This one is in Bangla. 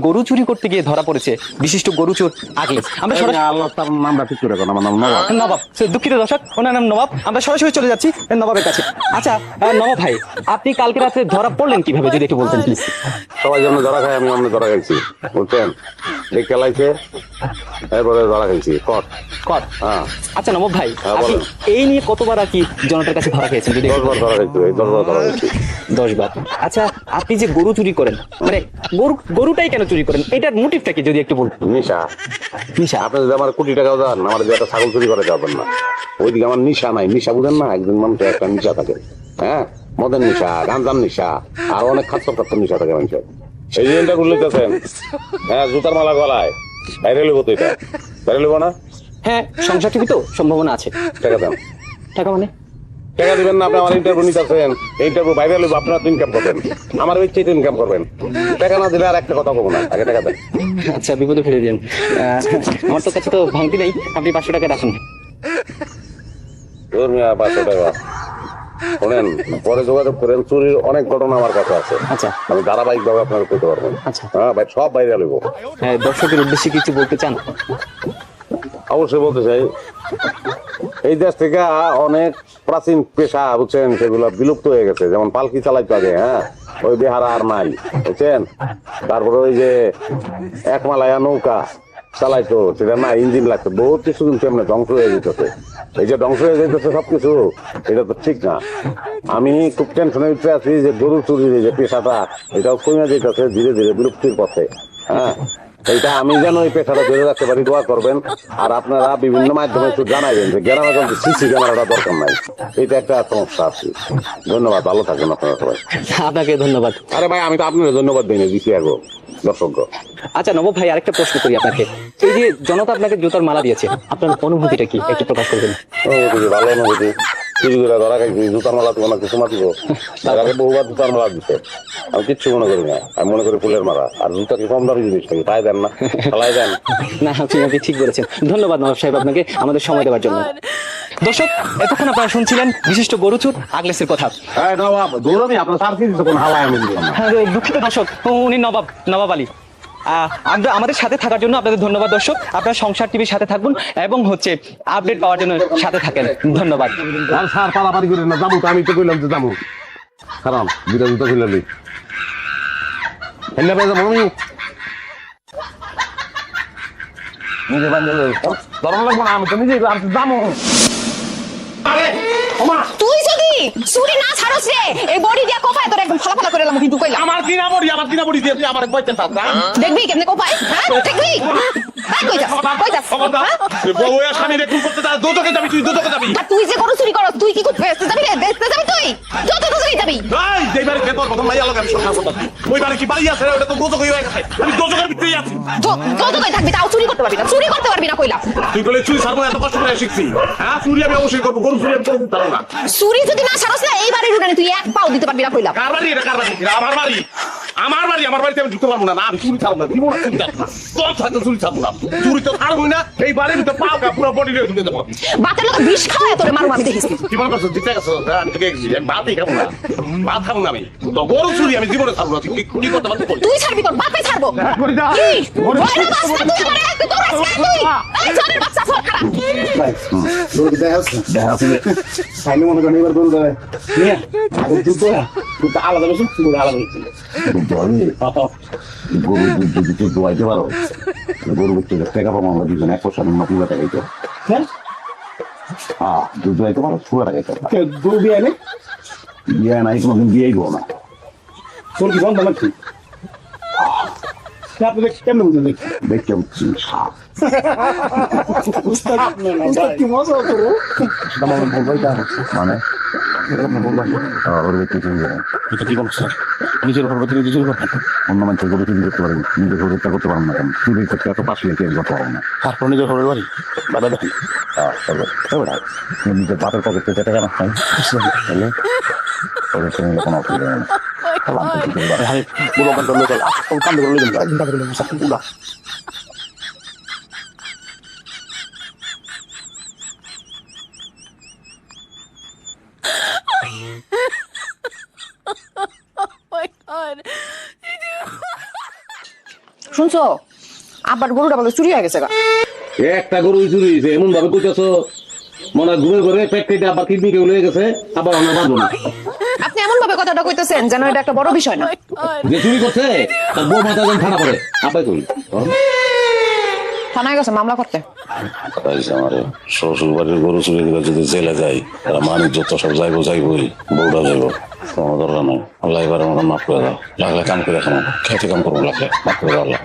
গরু চুরি করতে গিয়ে ধরা পড়েছে বিশিষ্ট গরু চোর আগলেস। আমরা আল্লাহ তার নামটা ঠিক করে দেন, আমার নাম নবাব। নবাব, দুঃখিত দর্শক, ওনার নাম নবাব। আমরা সরাসরি চলে যাচ্ছি নবাবের কাছে। আচ্ছা নবাব ভাই, আপনি কালকে রাতে ধরা পড়লেন কিভাবে যদি একটু বলতেন প্লিজ। সবাই যেমন ধরা খায় আমি অমনি ধরা খাইছি, বুঝছেন? এই খেলাইছে, এরপরে ধরা খাইছি কট কর। হ্যাঁ। আচ্ছা নবাব ভাই, হ্যাঁ, আপনি বলেন। এই নিয়ে কতবার আর কি জনতার কাছে ধরা খেয়েছেন যদি 10 বার ধরা খাইছি, এই 10 বার ধরা খাইছি। 10 বার। আচ্ছা আপনি যে গরু চুরি করেন, মানে গরুটাই কেন চুরি করেন, এটার মোটিভটা কি যদি একটু বলতেন। নিশা। নিশা। আপনি যদি আমার কোটি টাকাও দেন, আমার যে একটা ছাগল চুরি করে যাবেন না। ওইদিকে আমার নিশা নাই, নিশা বুঝেন না? একজন মানুষের একটা নিশা থাকে, হ্যাঁ, মদের নিশা, গাঁজার নিশা, আর অনেক খাচ্ছর খাচ্ছর নিশা থাকে মানুষের। এই যে এটা বলতেছেন, হ্যাঁ, জুতার মালা গলায় বাইরে লিবো তো, এটা বাইরে লিবো না? হ্যাঁ, সংসার টিভি তো সম্ভাবনা আছে। টাকা দেন। টাকা মানে? টাকা দিবেন না? আপনি আমার ইন্টারভিউ নিতেছেন, ইন্টারভিউ বাইরে লিবো, আপনার ইনকাম করবেন, আমার ইচ্ছে ইনকাম করবেন। টাকা না দিলে আর একটা কথা বলবো না, আগে টাকা দেন। আচ্ছা বিপদে ফেলে দিন। আমার তো কাছে তো ভাঙতি নেই, আপনি 500 টাকা রাখুন। ধরুন 500 টাকা। শোনেন, পরে যোগাযোগ করেন, চুরির অনেক ঘটনা আমার কাছে আছে। আচ্ছা। আমি ধারাবাহিক ভাবে আপনাকে করতে পারবেন। আচ্ছা। হ্যাঁ ভাই, সব বাইরে লিবো। হ্যাঁ, দর্শকের উদ্দেশ্যে কিছু বলতে চান? অবশ্যই বলতে চাই, এই দেশ থেকে অনেক প্রাচীন পেশা, বুঝছেন, সেগুলো বিলুপ্ত হয়ে গেছে। যেমন পালকি চালাইতো আগে, হ্যাঁ, ওই বেহারা আর নাই, বুঝছেন? তারপরে ওই যে একমালায়া নৌকা চালাইতো, সেটা না, ইঞ্জিন লাগতো, বহুত কিছু কিন্তু এমনি ধ্বংস হয়ে যেতেছে। এই যে ধ্বংস হয়ে যেতেছে সবকিছু, এটা তো ঠিক না। আমি খুব টেনশনে উঠে আছি যে গরু চুরির যে পেশাটা, এটাও কমে যেতেছে ধীরে ধীরে বিলুপ্তির পথে। হ্যাঁ, এইটা আমি যেন এই পেশাটা ধরে রাখতে পারি, দোয়া করবেন। আর আপনারা বিভিন্ন মাধ্যমে একটু জানাবেন যে গ্রামে কিন্তু সিসি ক্যামেরাটা দরকার নাই, এটা একটা সমস্যা আছে। ধন্যবাদ, ভালো থাকবেন আপনারা সবাই। আপনাকে ধন্যবাদ। আরে ভাই, আমি তো আপনার ধন্যবাদ দিই না, দিচ্ছি আগে দর্শক। আচ্ছা নবাব ভাই, আরেকটা প্রশ্ন করি আপনাকে। এই যে জনতা আপনাকে জুতার মালা দিয়েছে, আপনার অনুভূতিটা কি একটু প্রকাশ করবেন? অনুভূতি ভালো, অনুভূতি। চুরি করে ধরা খাইছি, জুতার মালা তো কিছু মাতিব, তার আগে বহুবার জুতার মালা দিচ্ছে। আমি কিচ্ছু মনে করি না, আমি মনে করি ফুলের মালা। আর জুতা কি কম দামি জিনিস নাকি? তাই দেন না, ফেলাই দেন। না, আপনি ঠিক বলেছেন। ধন্যবাদ নবাব সাহেব আপনাকে আমাদের সময় দেওয়ার জন্য। দর্শক, এতক্ষণ আপনারা শুনছিলেন বিশিষ্ট গরুচোর আগলেসের কথা। হ্যাঁ, দুঃখিত দর্শক, উনি নবাব আলী। আমাদের সাথে থাকার জন্য আপনাদের ধন্যবাদ দর্শক। আপনারা সংসার টিভির সাথে থাকুন এবং হচ্ছে আপডেট পাওয়ার জন্য সাথে থাকেন। ধন্যবাদ। স্যার পারাপারি করেন না, যাবো তো, আমি তো কইলাম যে যাবো। খারাপ দুটা জুতো খুললি হেল্লা পেয়ে যাবো আমি। নিজে বান্ধব ধরন লাগবো না, আমি তো নিজেই যাবো। তুই যদি চুরি না ছাড়স রে, এই বডি দিয়া কোপায় তোর একদম ফালা করে এলাম কিন্তু কইলাম। আমার কিনা বড়ি দিয়ে আমার কইতেন না। দেখবি কেমনে কোপায়, হ্যাঁ দেখবি? কই যাস বউ আর স্বামী রেকুল করতে যা, দুটোকে যাবি তুই, দুটোকে যাবি। আর তুই যে গরু চুরি করস, তুই কি করতে যাবি রে? দেখতে যাবি তুই? যত তো চুরি যাবি। এই যেবারে ভেতর প্রথম মাইয়া লাগে আমি সকাল করতে। ওই বাড়ি কি বাড়ি আছে? ওটা তো দোজক হয়ে গেছে, আমি দোজকের ভিতরেই আছি। যত তুই থাকবি তাও চুরি করতে পারবি না, চুরি করতে পারবি না কইলাম। তুই বলে চুরি ছাড়বো, এত কষ্ট করে শিখছি। হ্যাঁ, চুরি আমি অবশ্যই করবো, গরু চুরি আমি করতে পারবো না। চুরি যদি না ছাড়স না, এই বাড়ির উঠানে তুই এক পাও দিতে পারবি না কইলাম। কার বাড়ি এটা? কার বাড়ি? আমার বাড়ি, আমার বাড়ি, আমার বাড়িতে আমি ঢুকতে পারবো না। না, আমি চুরি ছাড়বো না, দিব না, চুরি ছাড়বো না, তোর থাকতে চুরি ছাড়বো না। চুরি তো ছাড়বোই না, এই বাড়ির ভিতরে পাও কা পুরো বডি ঢুকে দেবো। বাতের লোক বিষ খাওয়ায় তোরে মারুম আমি দেখিস। কি মনে করছো? জিতে গেছো? আমি তোকে ভাতই খাবো না, ভাত খাবো না আমি। তো গরু চুরি আমি জীবনে ছাড়বো না। তুই কি করতে পারবি? তুই ছাড়বি তোর বাপে ছাড়বো। কি? বলে না বাচ্চা তুই আমারে একটু তোরাস না তুই। এই জনের বাচ্চা সব খারাপ। সাইনে মনে করেন এবার বলতে হবে নিয়ে দুটো আলাদা বেশি আলাদা গরু যদি দোয়াইতে পারো, গরু টাকা পাবো আমরা দুজন, 1 বছর নতুন টাকা খাইতে। হ্যাঁ দুধ দোয়াইতে পারো, 100 টাকা খাইতে। গরু বিয়ে নেই, বিয়ে নাই, কোনোদিন বিয়েই করো না। তোর কি সন্তান নাকি? আপনি কেমন বুঝলেন? দেখতে হচ্ছে সাপ। কি মজা করো মানে নিজের ঘর নিজে অন্য মানুষের গরু চুরি করতে পারেন, নিজের ঘর হত্যা করতে পারেন না কেন? চুরি করতে এত পাশে করতে পারবো না। তারপর নিজের ঘরের বাড়ি বাবা দেখেন, নিজের বাপের পকেট থেকে টাকা না খাই কোনো অসুবিধা নেই। শুনছো আবার গরুটা বলে চুরি হয়ে গেছে গা। একটা গরু চুরি হয়েছে এমন ভাবে কইতেছ মনে হয় ঘুরে ঘুরে পেট কেটে আবার কিডনি কেউ লয়ে গেছে আবার অন্য পারবো না। আপনি এমন ভাবে কথাটা কইতেছেন যেন এটা একটা বড় বিষয় না। যে চুরি করছে তার বউ মাথা যখন থানা করে আপাই করি থানায় গেছে মামলা করতে। আমার শ্বশুর বাড়ির গরু চুরি করে যদি জেলে যাই তারা মানুষ যত সব যাইবই বউটা যাইব কোনো দরকার নাই। আল্লাহ এবার আমার মাফ করে দাও লাগলে কাম করে খানো খেতে কাম করবো লাগলে মাফ করে দাও আল্লাহ।